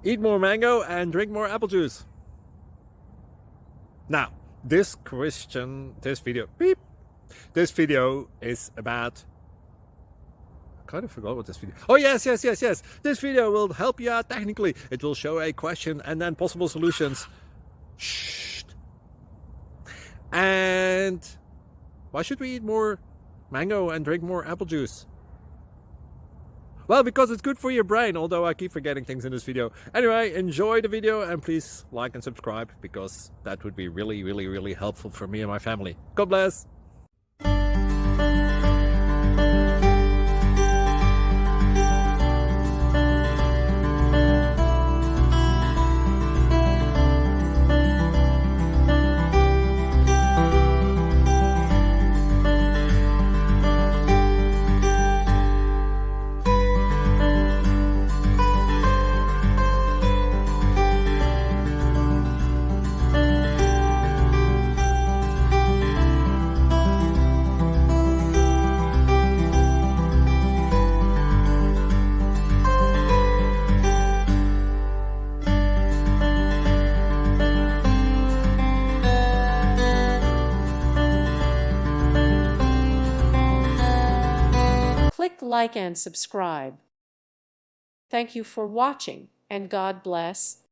Eat more mango and drink more apple juice. Now, this video is about, I kind of forgot what this video. Oh, yes. This video will help you out technically. It will show a question and then possible solutions. Shh. And why should we eat more mango and drink more apple juice? Well, because it's good for your brain, although I keep forgetting things in this video. Anyway, enjoy the video and please like and subscribe, because that would be really helpful for me and my family. God bless! Click like and subscribe. Thank you for watching, and God bless.